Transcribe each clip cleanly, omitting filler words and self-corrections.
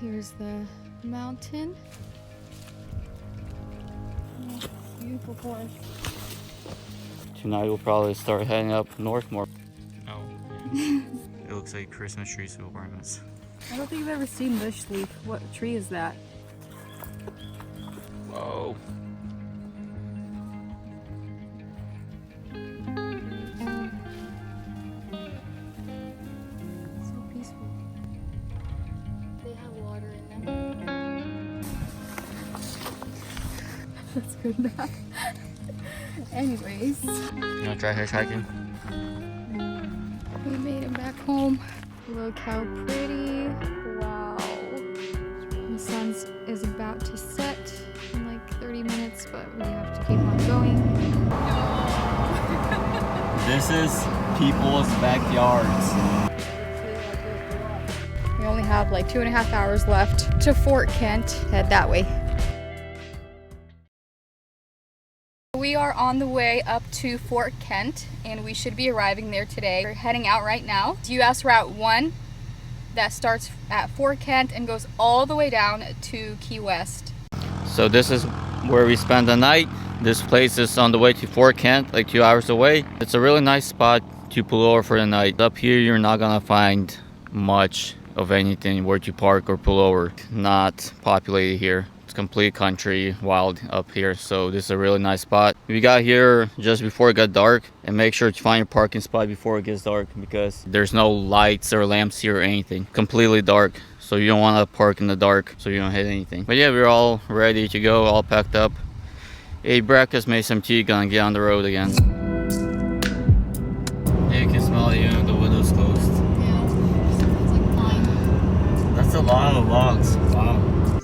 Here's the mountain. Oh, beautiful forest. Tonight we'll probably start heading up north more. Oh, yeah. It looks like Christmas trees with ornaments. I don't think I've ever seen bush leaf. What tree is that? Whoa. So peaceful. They have water in them. That's good enough. Anyways. You wanna try hitchhiking? We made it back home. Look how pretty. Wow. The sun is about to set in like 30 minutes, but we have to keep on going. This is people's backyards. We only have like 2.5 hours left to Fort Kent. Head that way. We are on the way up to Fort Kent and we should be arriving there today. We're heading out right now. It's US Route 1 that starts at Fort Kent and goes all the way down to Key West. So this is where we spend the night. This place is on the way to Fort Kent, like 2 hours away. It's a really nice spot to pull over for the night. Up here you're not gonna find much of anything where to park or pull over. Not populated here. It's complete country, wild up here, so this is a really nice spot. We got here just before it got dark, and make sure to find your parking spot before it gets dark because there's no lights or lamps here or anything. Completely dark, so you don't want to park in the dark so you don't hit anything. But yeah, we're all ready to go, all packed up. Ate breakfast, made some tea, gonna get on the road again. Yeah, you can smell it even the window's closed. Yeah, it smells like pine. That's a lot of logs. Wow.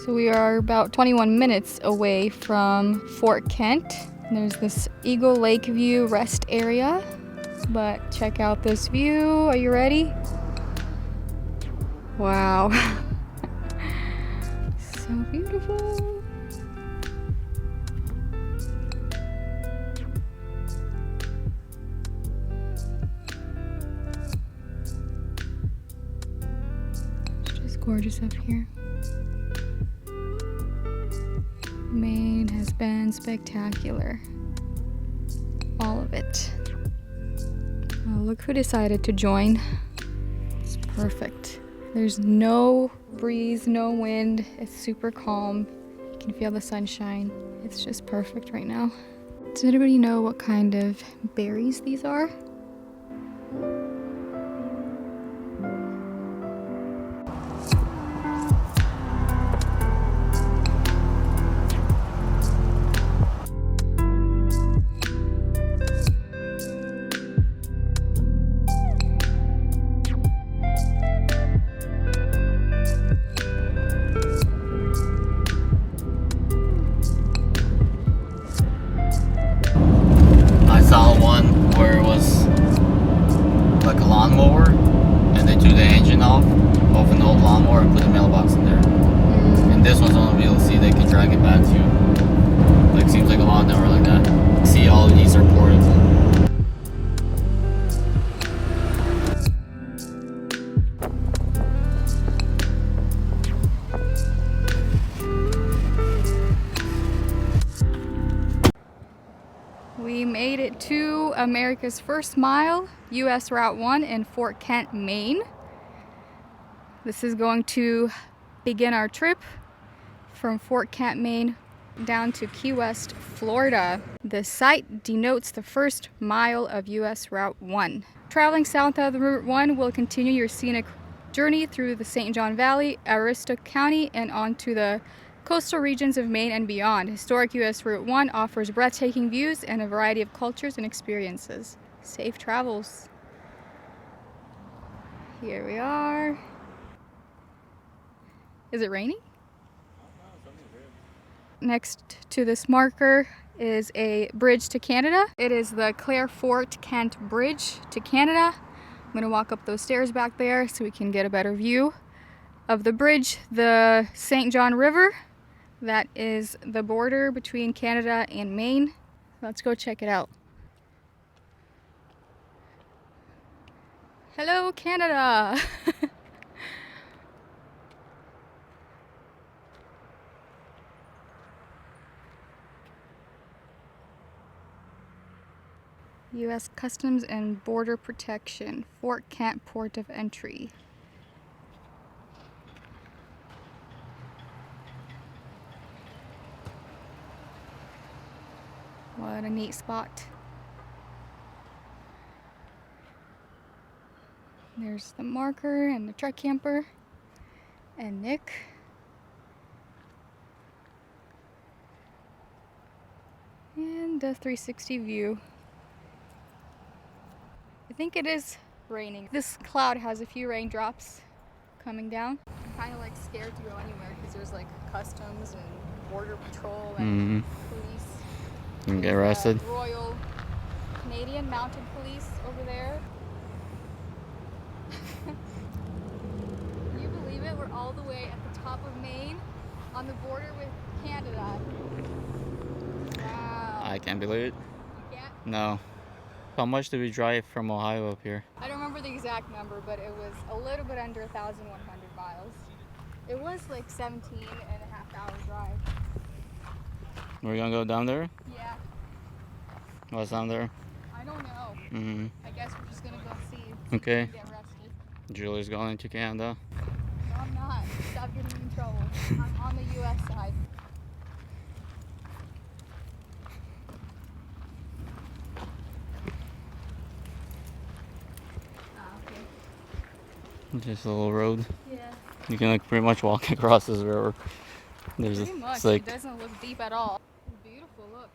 So we are about 21 minutes away from Fort Kent. There's this Eagle Lake View rest area, but check out this view. Are you ready? Wow. So beautiful. It's just gorgeous up here. Maine has been spectacular. All of it. Oh, look who decided to join. It's perfect. There's no breeze, no wind. It's super calm. You can feel the sunshine. It's just perfect right now. Does anybody know what kind of berries these are? Saw one where it was like a lawnmower and they took the engine off an old lawnmower and put a mailbox in there. And this one's on the wheel, see they can drag it back to you. Like seems like a lot of them are like that. See, all of these are portable. We made it to America's First Mile, US Route 1 in Fort Kent, Maine. This is going to begin our trip from Fort Kent, Maine down to Key West, Florida. The site denotes the first mile of US Route 1. Traveling south of the Route 1 will continue your scenic journey through the St. John Valley, Aroostook County, and onto the coastal regions of Maine and beyond. Historic US Route 1 offers breathtaking views and a variety of cultures and experiences. Safe travels. Here we are. Is it raining? Next to this marker is a bridge to Canada. It is the Clare Fort Kent Bridge to Canada. I'm gonna walk up those stairs back there so we can get a better view of the bridge. The St. John River, that is the border between Canada and Maine. Let's go check it out. Hello, Canada! U.S. Customs and Border Protection, Fort Kent Port of Entry. What a neat spot. There's the marker and the truck camper and Nick. And a 360 view. I think it is raining. This cloud has a few raindrops coming down. I'm kind of like scared to go anywhere because there's like customs and border patrol and police. You can get arrested. Royal Canadian Mounted Police over there. Can you believe it? We're all the way at the top of Maine on the border with Canada. Wow. I can't believe it. You can't? No. How much did we drive from Ohio up here? I don't remember the exact number, but it was a little bit under 1,100 miles. It was like 17 and a half hour drive. We're gonna go down there? Yeah. What's down there? I don't know. I guess we're just gonna go see. Okay. If we get arrested. Julie's going into Canada. No, I'm not. Stop getting me in trouble. I'm on the U.S. side. Okay. Just a little road. Yeah. You can like pretty much walk across this river. There's Pretty much. It's like, it doesn't look deep at all. It's beautiful. Look.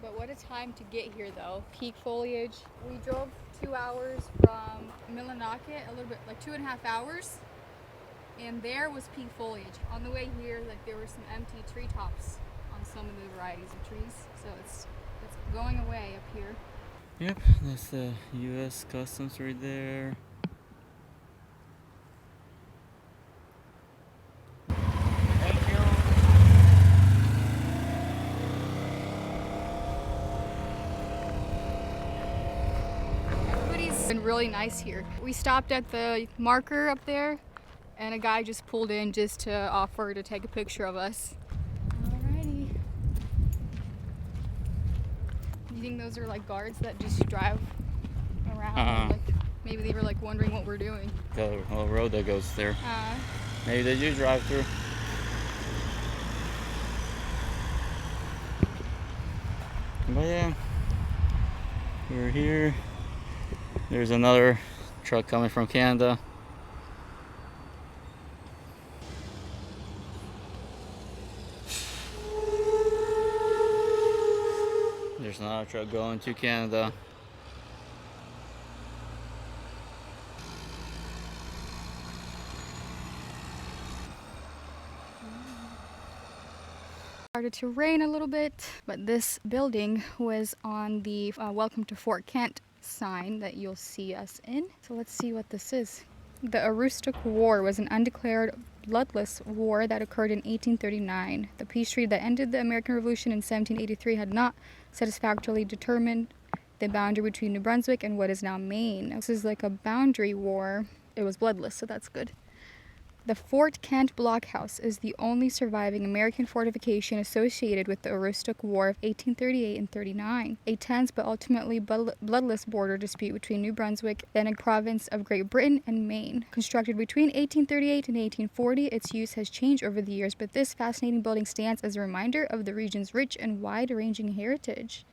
But what a time to get here, though. Peak foliage. We drove 2 hours from Millinocket, a little bit, like 2.5 hours, and there was peak foliage. On the way here, like there were some empty treetops on some of the varieties of trees, so it's going away up here. Yep, that's the U.S. Customs right there. Been really nice here. We stopped at the marker up there and a guy just pulled in just to offer to take a picture of us. Alrighty. You think those are like guards that just drive around? Like, maybe they were like wondering what we're doing. The whole road that goes there. Maybe they do drive through. But yeah, we're here. There's another truck coming from Canada. There's another truck going to Canada. Started to rain a little bit, but this building was on the Welcome to Fort Kent sign that you'll see us in. So let's see what this is. The Aroostook War was an undeclared bloodless war that occurred in 1839. The peace treaty that ended the American Revolution in 1783 had not satisfactorily determined the boundary between New Brunswick and what is now Maine. This is like a boundary war. It was bloodless, so that's good. The Fort Kent Blockhouse is the only surviving American fortification associated with the Aroostook War of 1838 and 39, a tense but ultimately bloodless border dispute between New Brunswick, then a province of Great Britain, and Maine. Constructed between 1838 and 1840, its use has changed over the years, but this fascinating building stands as a reminder of the region's rich and wide-ranging heritage.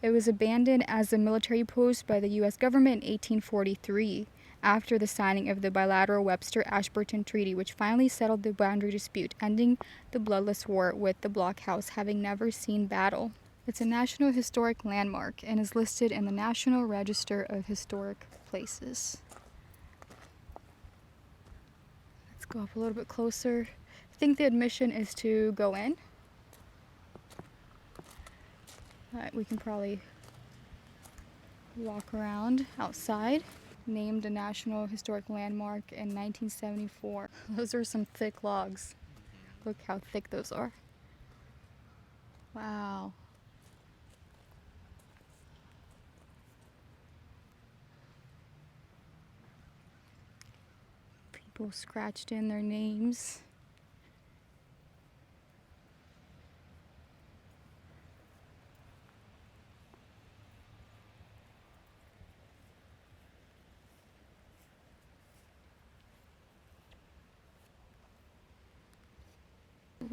It was abandoned as a military post by the U.S. government in 1843. After the signing of the bilateral Webster-Ashburton Treaty, which finally settled the boundary dispute, ending the bloodless war with the blockhouse having never seen battle. It's a National Historic Landmark and is listed in the National Register of Historic Places. Let's go up a little bit closer. I think the admission is to go in. We can probably walk around outside. Named a National Historic Landmark in 1974. Those are some thick logs. Look how thick those are. Wow. People scratched in their names.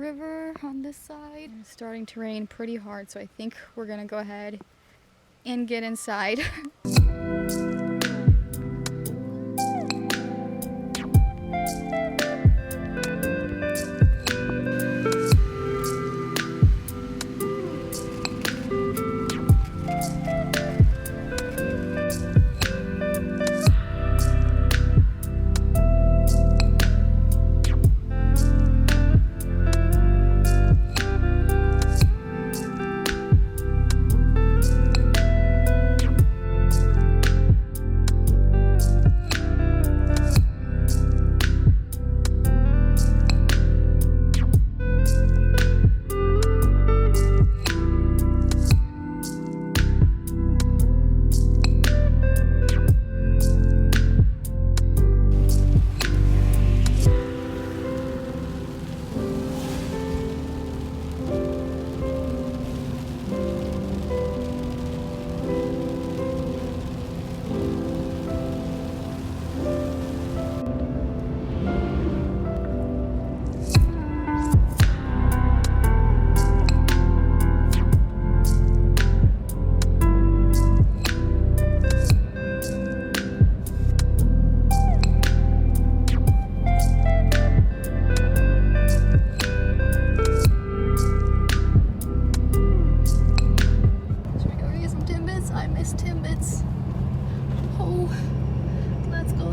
river on this side. It's starting to rain pretty hard, so I think we're gonna go ahead and get inside.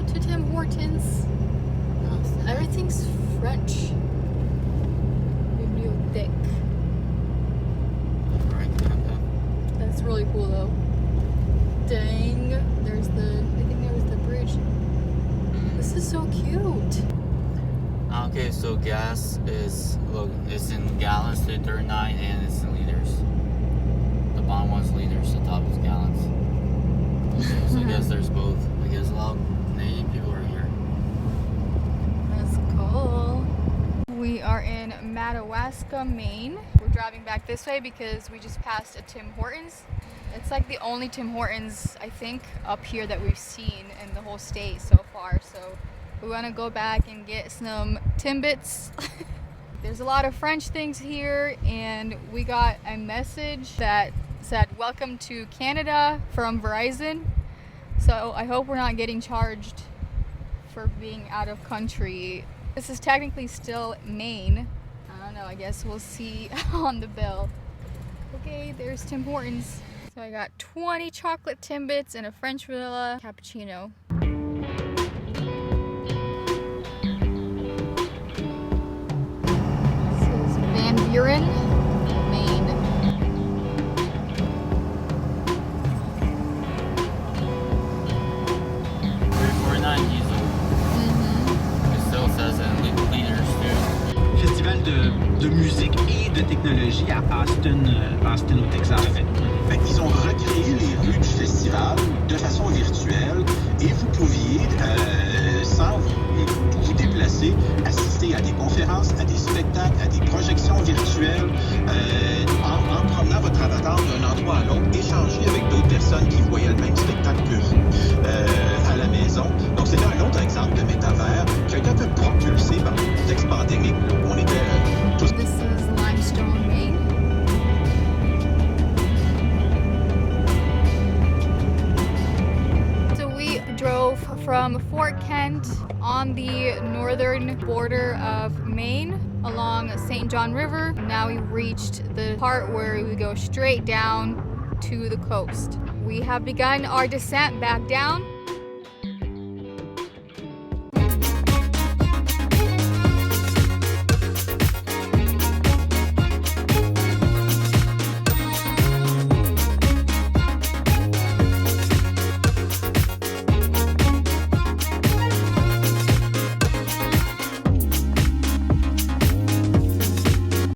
To Tim Hortons. Everything's French. Bibliothèque. That's really cool though. Dang. There's the, I think there was the bridge. This is so cute. Okay, so gas is, look, it's in gallons to 39 and it's in liters. The bottom one's liters, the top is gallons. So I guess there's both. I guess a lot of Canadian people are here. That's cool. We are in Madawaska, Maine. We're driving back this way because we just passed a Tim Hortons. It's like the only Tim Hortons, I think, up here that we've seen in the whole state so far. So we want to go back and get some Timbits. There's a lot of French things here, and we got a message that said welcome to Canada from Verizon. So I hope we're not getting charged for being out of country. This is technically still Maine. I don't know, I guess we'll see on the bill. Okay, there's Tim Hortons. So I got 20 chocolate Timbits and a French vanilla cappuccino. This is Van Buren, Maine. Festival de musique et de technologie à Austin au Texas. Ils ont recréé les rues du festival de façon virtuelle et vous pouviez, sans vous déplacer, assister à des conférences, à des spectacles, à des projections virtuelles, en promenant votre avatar d'un endroit à l'autre, échanger avec d'autres personnes qui voyaient le même spectacle que vous à la maison. Donc c'était un autre exemple de métavers qui a été un peu propulsé par le contexte pandémique. On était tous... This is Limestone, Maine. So we drove from Fort Kent on the northern border of Maine along St. John River. Now we reached the part where we go straight down to the coast. We have begun our descent back down.